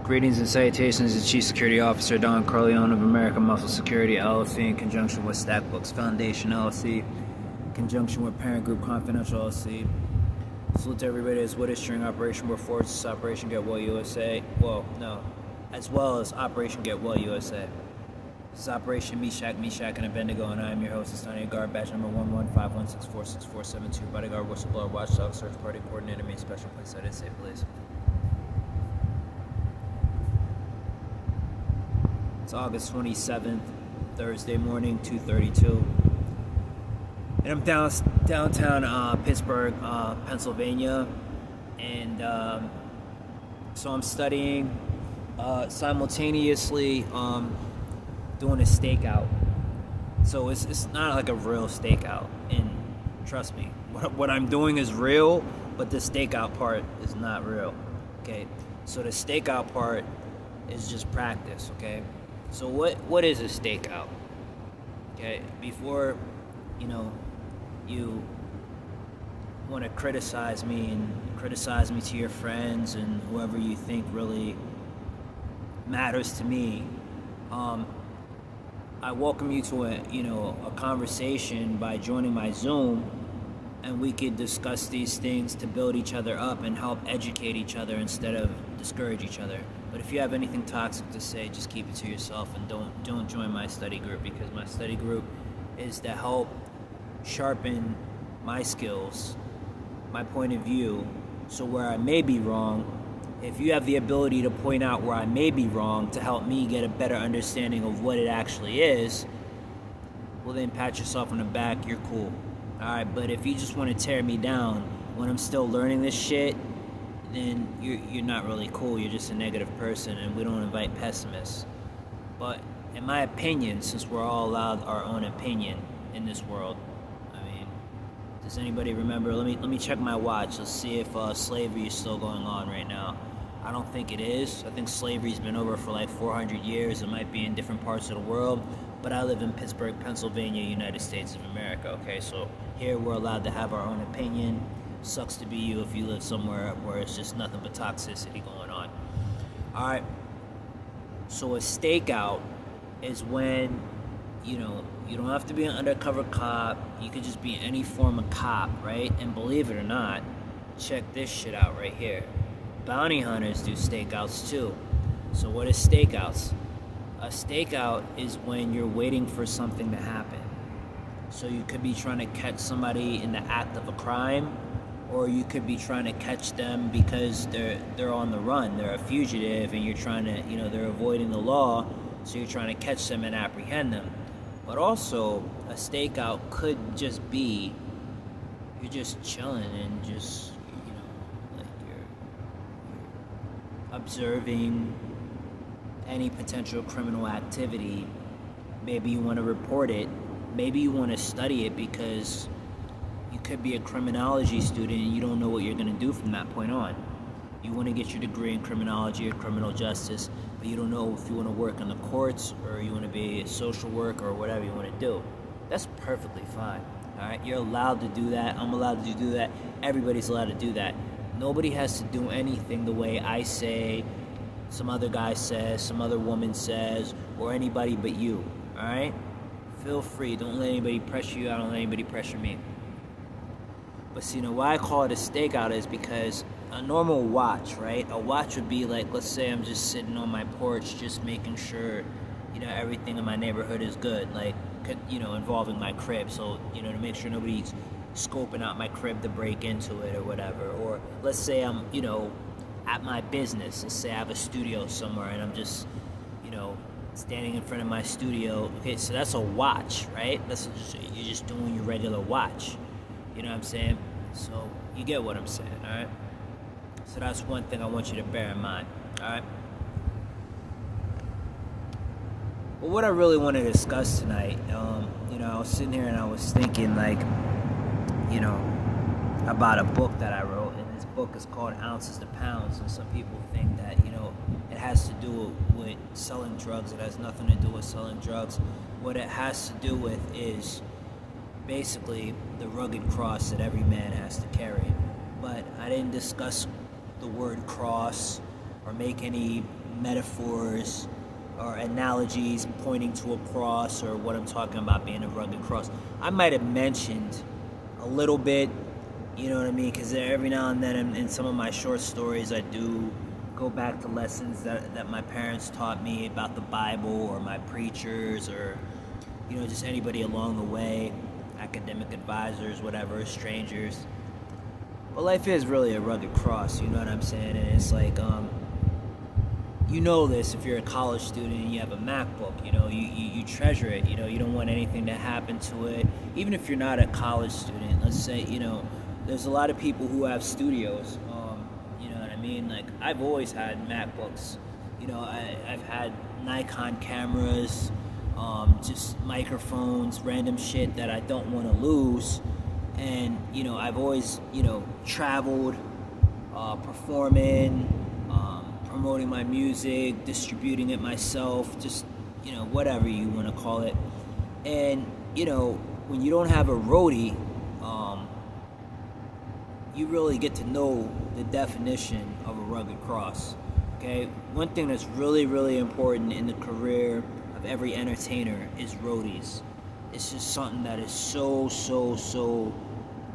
Greetings and salutations to Chief Security Officer Don Corleone of American Muscle Security LLC in conjunction with Stackbooks Foundation LLC, in conjunction with Parent Group Confidential LLC. Salute to everybody that's with us during Operation War Force, this Operation Get Well USA. As well as Operation Get Well USA. This is Operation Meshach, and Abednego, and I am your host, Estania Guard, badge number 11516464772, bodyguard, whistleblower, watchdog, search party coordinator, main special place, I did say please. It's August 27th, Thursday morning, 2:32, and I'm downtown Pittsburgh, Pennsylvania, and so I'm studying, simultaneously doing a stakeout. So it's not like a real stakeout, and trust me, what I'm doing is real, but the stakeout part is not real. Okay, so the stakeout part is just practice. Okay. So what is a stakeout? Okay, before you want to criticize me to your friends and whoever you think really matters to me, I welcome you to a conversation by joining my Zoom, and we could discuss these things to build each other up and help educate each other instead of discourage each other. But if you have anything toxic to say, just keep it to yourself and don't join my study group, because my study group is to help sharpen my skills, my point of view, so where I may be wrong, if you have the ability to point out where I may be wrong to help me get a better understanding of what it actually is, well then pat yourself on the back, you're cool. Alright, but if you just want to tear me down when I'm still learning this shit, then you're not really cool. You're just a negative person, and we don't invite pessimists. But in my opinion, since we're all allowed our own opinion in this world, I mean, does anybody remember? Let me check my watch. Let's see if slavery is still going on right now. I don't think it is. I think slavery's been over for like 400 years. It might be in different parts of the world, but I live in Pittsburgh, Pennsylvania, United States of America. Okay, so here we're allowed to have our own opinion. Sucks to be you if you live somewhere where it's just nothing but toxicity going on. Alright, so a stakeout is when you don't have to be an undercover cop. You could just be any form of cop, right? And believe it or not, check this shit out right here. Bounty hunters do stakeouts too. So what is stakeouts? A stakeout is when you're waiting for something to happen. So you could be trying to catch somebody in the act of a crime, or you could be trying to catch them because they're on the run, they're a fugitive, and you're trying to, they're avoiding the law, so you're trying to catch them and apprehend them. But also, a stakeout could just be you're just chilling and just, like you're observing any potential criminal activity. Maybe you want to report it, maybe you want to study it because you could be a criminology student and you don't know what you're going to do from that point on. You want to get your degree in criminology or criminal justice, but you don't know if you want to work in the courts or you want to be a social worker or whatever you want to do. That's perfectly fine. All right, you're allowed to do that. I'm allowed to do that. Everybody's allowed to do that. Nobody has to do anything the way I say, some other guy says, some other woman says, or anybody but you. All right? Feel free. Don't let anybody pressure you. I don't let anybody pressure me. But see, why I call it a stakeout is because a normal watch, right? A watch would be like, let's say I'm just sitting on my porch, just making sure, everything in my neighborhood is good, like, involving my crib. So, to make sure nobody's scoping out my crib to break into it or whatever. Or let's say I'm, at my business. Let's say I have a studio somewhere and I'm just, standing in front of my studio. Okay, so that's a watch, right? You're just doing your regular watch. You know what I'm saying? So you get what I'm saying, all right? So that's one thing I want you to bear in mind, all right? Well, what I really want to discuss tonight, I was sitting here and I was thinking, about a book that I wrote, and this book is called Ounces to Pounds, and some people think that, it has to do with selling drugs. It has nothing to do with selling drugs. What it has to do with is basically the rugged cross that every man has to carry. But I didn't discuss the word cross or make any metaphors or analogies pointing to a cross, or what I'm talking about being a rugged cross. I might have mentioned a little bit, you know what I mean? Because every now and then in some of my short stories, I do go back to lessons that my parents taught me about the Bible, or my preachers, or, you know, just anybody along the way, academic advisors, whatever, strangers. But life is really a rugged cross, you know what I'm saying? And it's like, you know this if you're a college student and you have a MacBook, you know, you treasure it, you know, you don't want anything to happen to it. Even if you're not a college student, let's say, you know, there's a lot of people who have studios, you know what I mean? Like, I've always had MacBooks, you know, I've had Nikon cameras, just microphones, random shit that I don't want to lose. And, you know, I've always, you know, traveled, performing, promoting my music, distributing it myself, just, you know, whatever you want to call it. And, you know, when you don't have a roadie, you really get to know the definition of a rugged cross. Okay? One thing that's really, really important in the career of every entertainer is roadies. It's just something that is so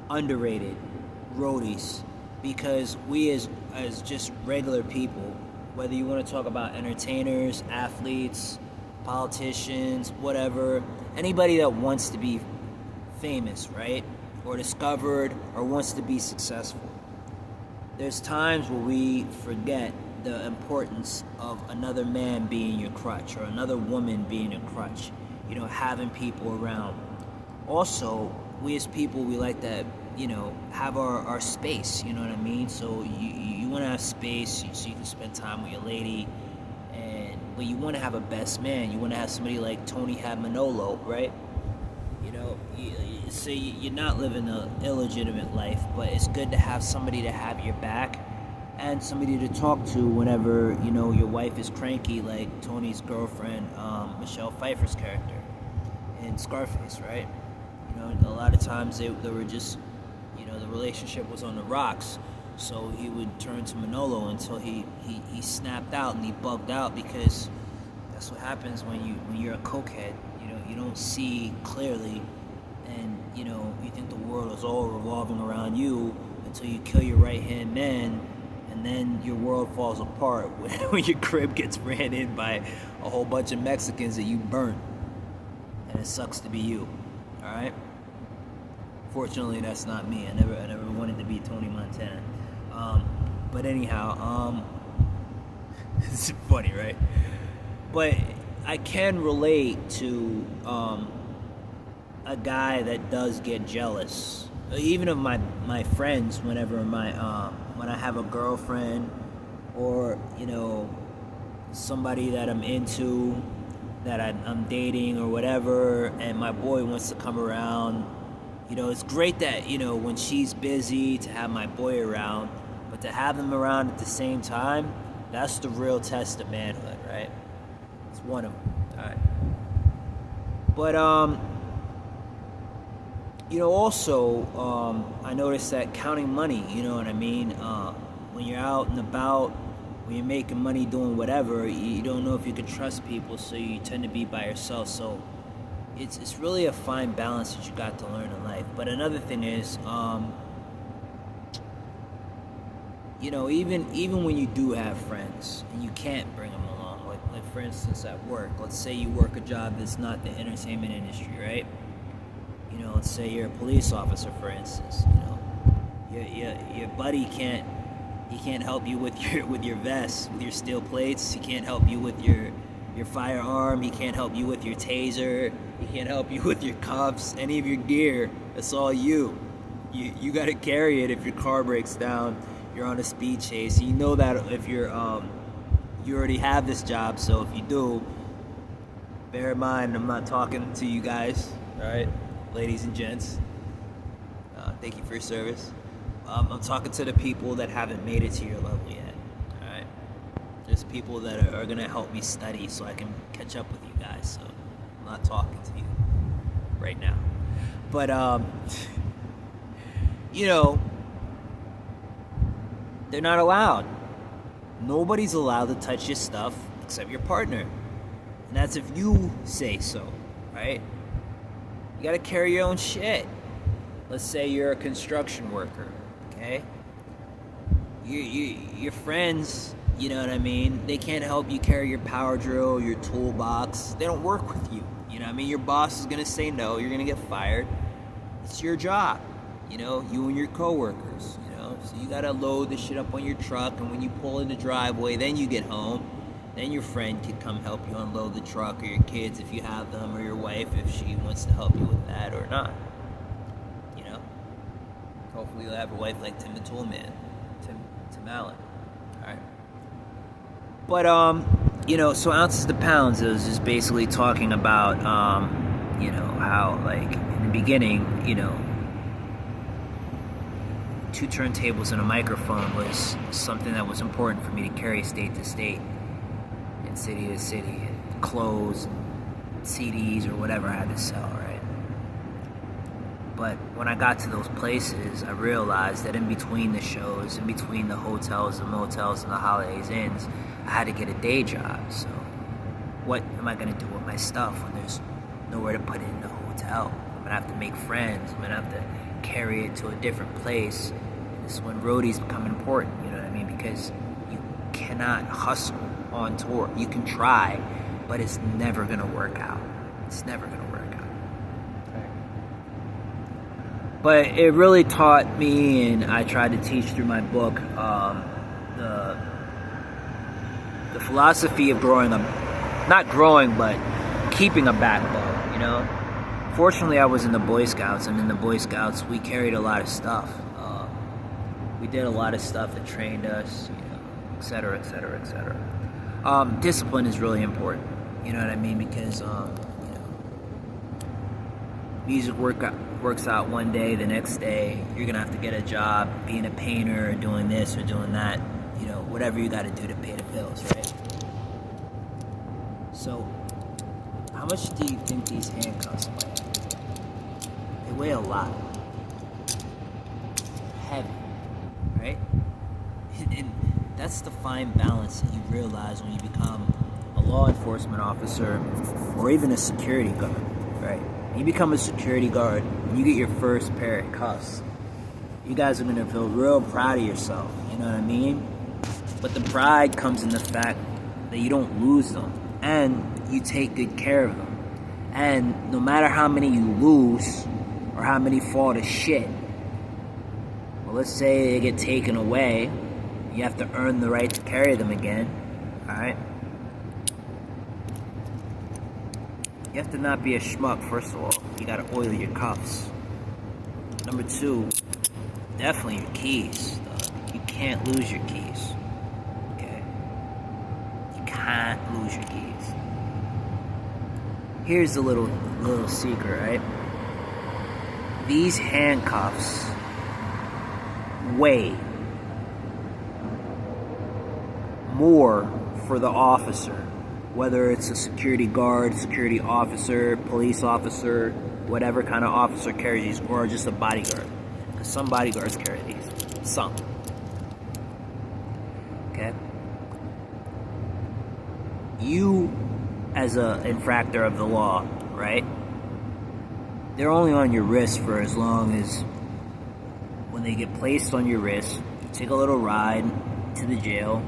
underrated, roadies. Because we as just regular people, whether you want to talk about entertainers, athletes, politicians, whatever, anybody that wants to be famous, right? Or discovered, or wants to be successful. There's times where we forget the importance of another man being your crutch, or another woman being your crutch. You know, having people around. Also, we as people, we like to, you know, have our space, you know what I mean? So you want to have space so you can spend time with your lady, but you want to have a best man. You want to have somebody like Tony had Manolo, right? You know, so you're not living an illegitimate life, but it's good to have somebody to have your back, and somebody to talk to whenever, you know, your wife is cranky, like Tony's girlfriend, Michelle Pfeiffer's character in Scarface, right? You know, a lot of times they were just, you know, the relationship was on the rocks, so he would turn to Manolo until he snapped out and he bugged out, because that's what happens when you're a cokehead. You know, you don't see clearly, and, you know, you think the world is all revolving around you until you kill your right-hand man, and then your world falls apart when your crib gets ran in by a whole bunch of Mexicans that you burnt, and it sucks to be you. All right. Fortunately, that's not me. I never wanted to be Tony Montana. But anyhow, it's funny, right? But I can relate to a guy that does get jealous, even of my friends. Whenever when I have a girlfriend, or, you know, somebody that I'm into, that I'm dating or whatever, and my boy wants to come around. You know, it's great that, you know, when she's busy, to have my boy around, but to have them around at the same time, that's the real test of manhood, right? It's one of them, all right? But, you know, also, I noticed that counting money, you know what I mean? When you're out and about, when you're making money doing whatever, you don't know if you can trust people, so you tend to be by yourself. So it's really a fine balance that you got to learn in life. But another thing is, you know, even when you do have friends and you can't bring them along, like for instance at work, let's say you work a job that's not the entertainment industry, right? You know, let's say you're a police officer, for instance. You know, your buddy can't help you with your vest, with your steel plates. He can't help you with your firearm. He can't help you with your taser. He can't help you with your cuffs, any of your gear. That's all you. You got to carry it if your car breaks down. You're on a speed chase. You know that if you already have this job. So if you do, bear in mind, I'm not talking to you guys, all right, ladies and gents. Thank you for your service. I'm talking to the people that haven't made it to your level yet, all right? There's people that are gonna help me study so I can catch up with you guys. So I'm not talking to you right now, but you know, they're not allowed. Nobody's allowed to touch your stuff except your partner. And that's if you say so, right? You gotta carry your own shit. Let's say you're a construction worker, okay? Your friends, you know what I mean? They can't help you carry your power drill, your toolbox. They don't work with you, you know what I mean? Your boss is gonna say no, you're gonna get fired. It's your job, you know, you and your coworkers, you know? So you gotta load the shit up on your truck, and when you pull in the driveway, then you get home. Then your friend can come help you unload the truck, or your kids if you have them, or your wife if she wants to help you with that or not. You know? Hopefully you'll have a wife like Tim the Tool Man. Tim Allen. Alright. But, you know, so Ounces to Pounds, it was just basically talking about, you know, how, like, in the beginning, you know, 2 turntables and a microphone was something that was important for me to carry state to state. City to city, clothes, CDs, or whatever I had to sell, right? But when I got to those places, I realized that in between the shows, in between the hotels, the motels, and the Holidays Inns, I had to get a day job. So what am I going to do with my stuff when there's nowhere to put it in the hotel? I'm going to have to make friends. I'm going to have to carry it to a different place. And this is when roadies become important, you know what I mean? Because you cannot hustle on tour. You can try, but it's never gonna work out. It's never gonna work out. Okay. But it really taught me, and I tried to teach through my book, the philosophy of not growing, but keeping a backbone, you know? Fortunately, I was in the Boy Scouts, and in the Boy Scouts, we carried a lot of stuff. We did a lot of stuff that trained us, you know, et cetera, et cetera, et cetera. Discipline is really important, you know what I mean, because, you know, music works out one day, the next day, you're gonna have to get a job being a painter, or doing this, or doing that, you know, whatever you gotta do to pay the bills, right? So, how much do you think these handcuffs weigh? They weigh a lot. Heavy, right? And that's the fine balance that you realize when you become a law enforcement officer or even a security guard, right? When you become a security guard and you get your first pair of cuffs, you guys are going to feel real proud of yourself, you know what I mean? But the pride comes in the fact that you don't lose them and you take good care of them. And no matter how many you lose or how many fall to shit, well, let's say they get taken away, you have to earn the right to carry them again, alright? You have to not be a schmuck, first of all. You gotta oil your cuffs. Number 2, definitely your keys. You can't lose your keys, okay? You can't lose your keys. Here's the little secret, right? These handcuffs weigh more for the officer, whether it's a security guard, security officer, police officer, whatever kind of officer carries these, or just a bodyguard. Because some bodyguards carry these. Some. Okay? You, as an infractor of the law, right? They're only on your wrist for as long as when they get placed on your wrist, you take a little ride to the jail,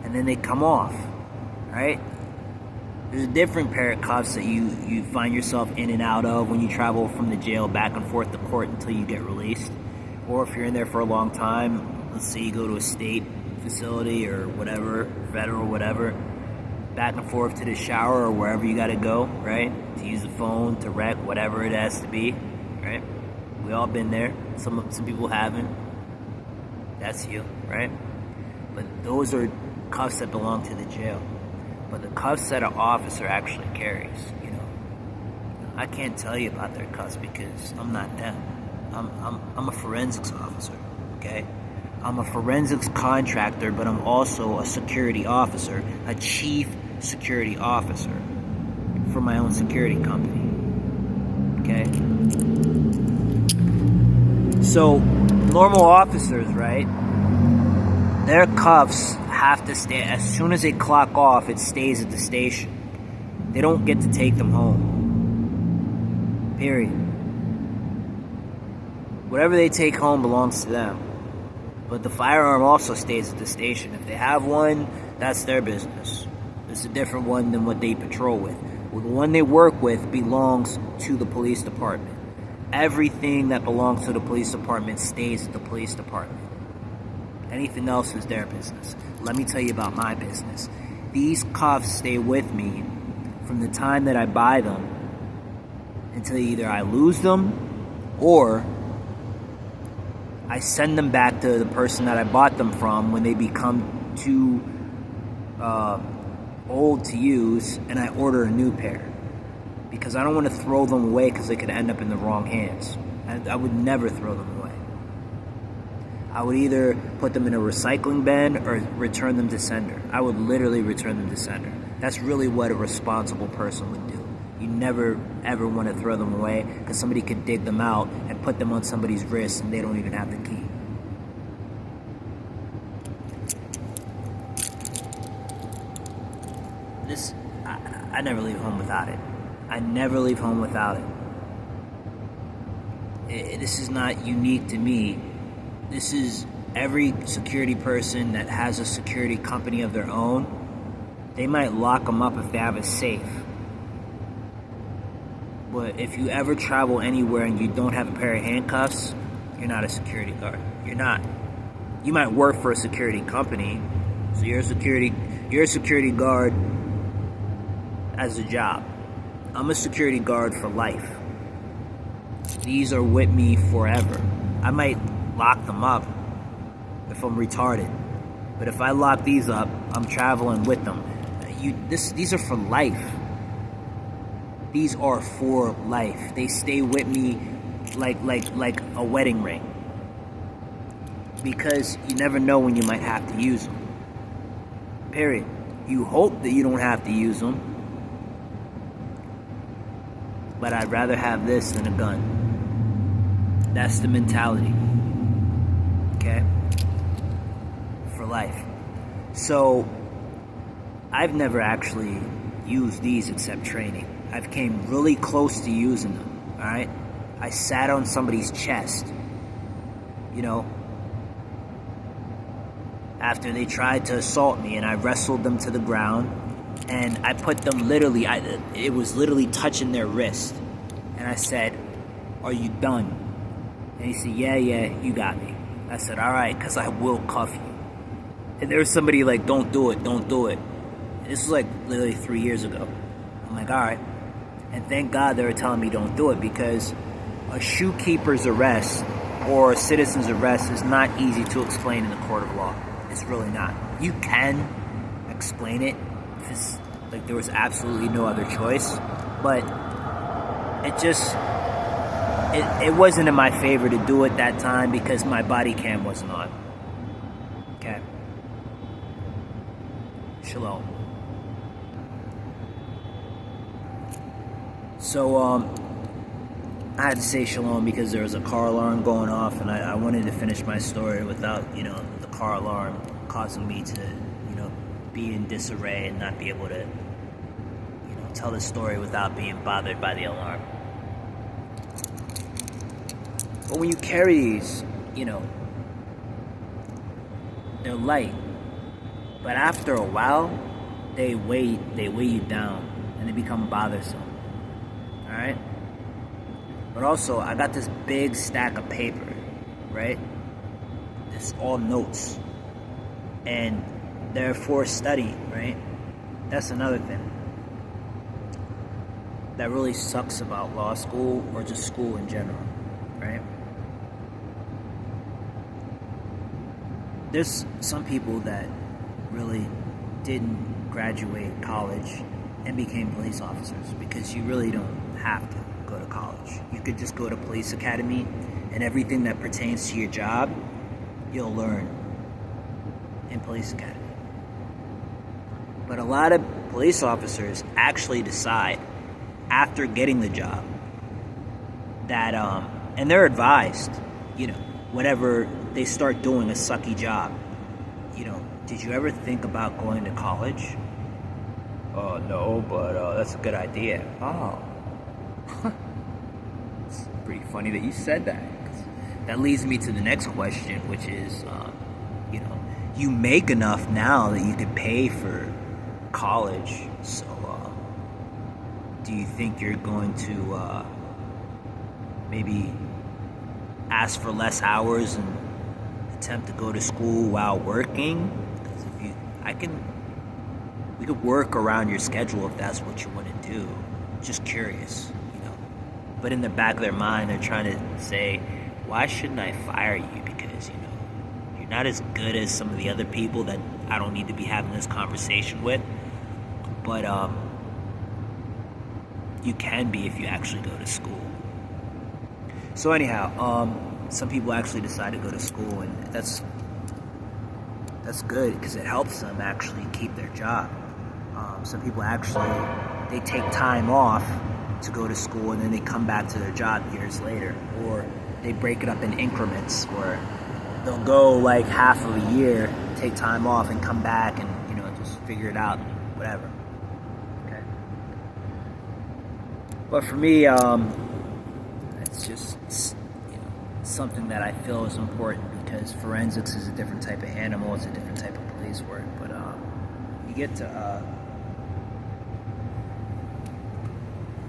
and then they come off, right? There's a different pair of cuffs that you find yourself in and out of when you travel from the jail back and forth to court until you get released. Or if you're in there for a long time, let's say you go to a state facility or whatever, federal, whatever, back and forth to the shower or wherever you gotta go, right? To use the phone, to rec, whatever it has to be, right? We all been there. Some people haven't. That's you, right? But those are cuffs that belong to the jail. But the cuffs that an officer actually carries, you know, I can't tell you about their cuffs because I'm not them. I'm a forensics officer, okay? I'm a forensics contractor, but I'm also a security officer, a chief security officer for my own security company, okay? So, normal officers, right, their cuffs have to stay. As soon as they clock off, it stays at the station. They don't get to take them home. Period. Whatever they take home belongs to them. But the firearm also stays at the station. If they have one, that's their business. It's a different one than what they patrol with. Well, the one they work with belongs to the police department. Everything that belongs to the police department stays at the police department. Anything else is their business. Let me tell you about my business. These cuffs stay with me from the time that I buy them until either I lose them or I send them back to the person that I bought them from when they become too old to use, and I order a new pair. Because I don't want to throw them away because they could end up in the wrong hands. I would never throw them away. I would either put them in a recycling bin or return them to sender. I would literally return them to sender. That's really what a responsible person would do. You never, ever want to throw them away because somebody could dig them out and put them on somebody's wrist and they don't even have the key. I never leave home without it. I never leave home without it. This is not unique to me. This is every security person that has a security company of their own. They might lock them up if they have a safe. But if you ever travel anywhere and you don't have a pair of handcuffs, you're not a security guard. You're not. You might work for a security company, so you're a security guard as a job. I'm a security guard for life. These are with me forever. I might lock them up if I'm retarded, but if I lock these up, I'm traveling with them. These are for life. These are for life. They stay with me like a wedding ring, because you never know when you might have to use them. Period. You hope that you don't have to use them, but I'd rather have this than a gun. That's the mentality. Okay? For life. So, I've never actually used these except training. I've came really close to using them, alright? I sat on somebody's chest, after they tried to assault me, and I wrestled them to the ground, and I put them literally, it was literally touching their wrist, and I said, "Are you done?" And he said, yeah, you got me. I said, alright, because I will cuff you. And there was somebody like, don't do it. And this was like literally 3 years ago. I'm like, alright. And thank God they were telling me don't do it, because a shoekeeper's arrest or a citizen's arrest is not easy to explain in the court of law. It's really not. You can explain it if it's like there was absolutely no other choice, but it wasn't in my favor to do it that time because my body cam wasn't on. Okay. Shalom. So, I had to say shalom because there was a car alarm going off, and I wanted to finish my story without, the car alarm causing me to, be in disarray and not be able to, tell the story without being bothered by the alarm. But when you carry these, they're light. But after a while, they weigh you down and they become bothersome. Alright? But also, I got this big stack of paper, right? It's all notes. And they're for studying, right? That's another thing that really sucks about law school or just school in general, right? There's some people that really didn't graduate college and became police officers because you really don't have to go to college. You could just go to police academy, and everything that pertains to your job, you'll learn in police academy. But a lot of police officers actually decide after getting the job that, and they're advised, whenever they start doing a sucky job, Did you ever think about going to college? No, but that's a good idea. Oh. It's pretty funny that you said that. 'Cause that leads me to the next question, which is, you make enough now that you could pay for college. So, do you think you're going to maybe ask for less hours and attempt to go to school while working? Because we could work around your schedule if that's what you want to do. Just curious, But in the back of their mind, they're trying to say, why shouldn't I fire you? Because, you're not as good as some of the other people that I don't need to be having this conversation with. But you can be if you actually go to school. So anyhow, some people actually decide to go to school, and that's good because it helps them actually keep their job. Some people actually, they take time off to go to school and then they come back to their job years later, or they break it up in increments where they'll go like half of a year, take time off and come back and, just figure it out, whatever. Okay. But for me, it's just, something that I feel is important because forensics is a different type of animal, it's a different type of police work, but you get to,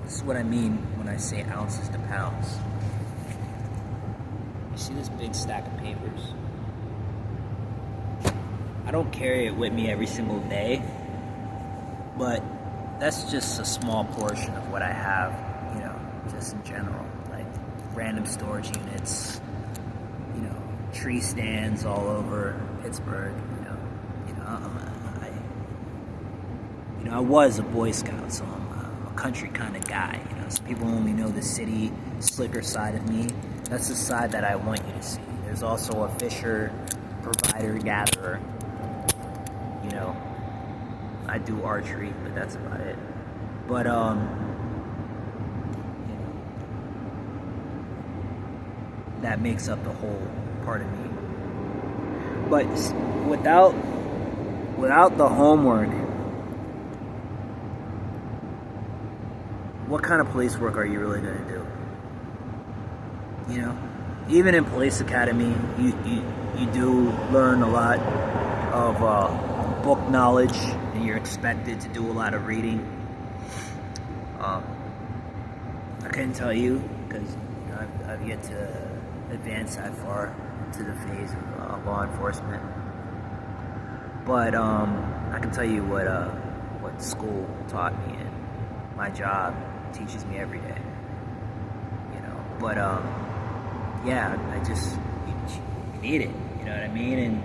this is what I mean when I say ounces to pounds. You see this big stack of papers? I don't carry it with me every single day, but that's just a small portion of what I have, just in general. Like random storage units, tree stands all over Pittsburgh, I was a Boy Scout, so I'm a country kind of guy, so people only know the city slicker side of me. That's the side that I want you to see. There's also a fisher, provider, gatherer. I do archery, but that's about it. But that makes up the whole part of me. But without the homework, what kind of police work are you really going to do? Even in police academy, you do learn a lot of book knowledge, and you're expected to do a lot of reading. I couldn't tell you because I've yet to advance that far into the phase of law enforcement. But I can tell you what school taught me, and my job teaches me every day. But yeah, you need it. You know what I mean? And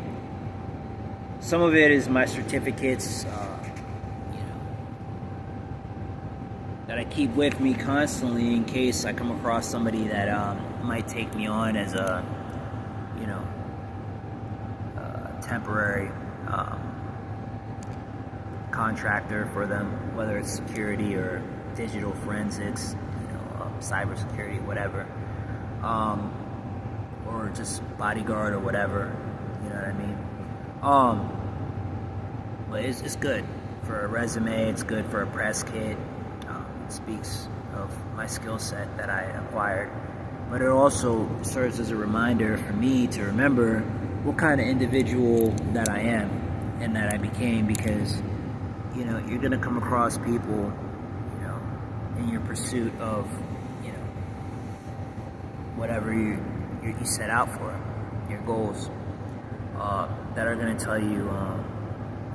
some of it is my certificates, that I keep with me constantly in case I come across somebody that might take me on as a, temporary contractor for them, whether it's security or digital forensics, cybersecurity, whatever, or just bodyguard or whatever, you know what I mean? But it's good for a resume, it's good for a press kit, it speaks of my skill set that I acquired, but it also serves as a reminder for me to remember what kind of individual that I am and that I became, because, you're going to come across people, in your pursuit of, whatever you set out for, your goals, that are going to tell you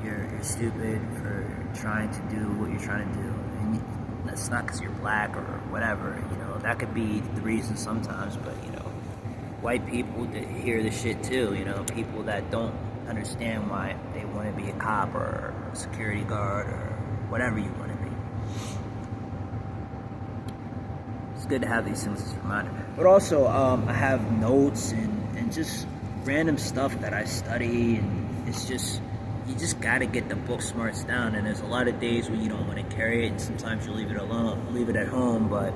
you're stupid for trying to do what you're trying to do. And that's not because you're black or whatever, that could be the reason sometimes, but, white people hear this shit too, people that don't understand why they want to be a cop or a security guard or whatever you want to be. It's good to have these things as a reminder. But also, I have notes and just random stuff that I study, and it's just, you just got to get the book smarts down, and there's a lot of days when you don't want to carry it, and sometimes you leave it at home, but,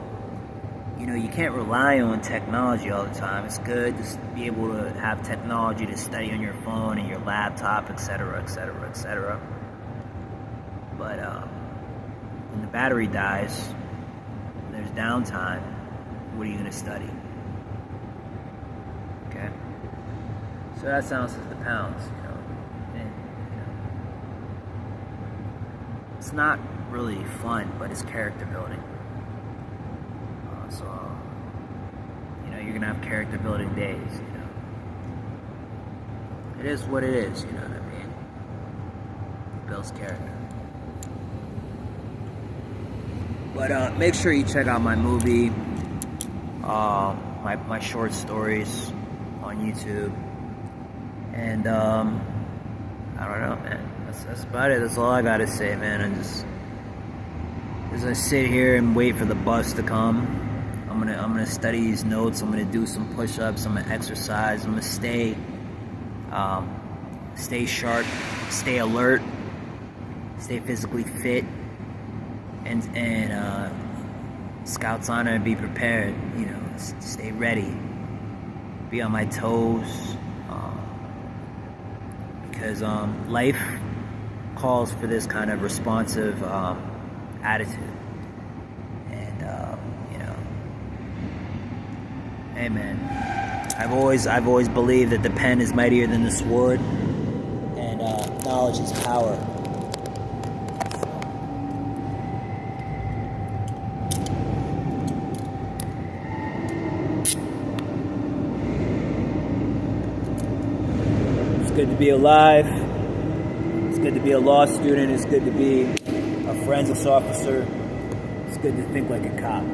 you can't rely on technology all the time. It's good to be able to have technology to study on your phone and your laptop, etc., etc., etc. But when the battery dies, when there's downtime, what are you going to study? Okay? So that's ounces to pounds, And, it's not really fun, but it's character building. So, you're going to have character building days, It is what it is, you know what I mean? It builds character. But make sure you check out my movie, my short stories on YouTube. And, I don't know, man. That's about it. That's all I gotta say, man. And just as I sit here and wait for the bus to come, I'm gonna study these notes. I'm gonna do some push-ups. I'm gonna exercise. I'm gonna stay sharp, stay alert, stay physically fit, and Scout's honor, be prepared. Stay ready, be on my toes, because life calls for this kind of responsive attitude. And hey man, I've always believed that the pen is mightier than the sword, and knowledge is power. It's good to be alive. It's good to be a law student. It's good to be a forensics officer. It's good to think like a cop.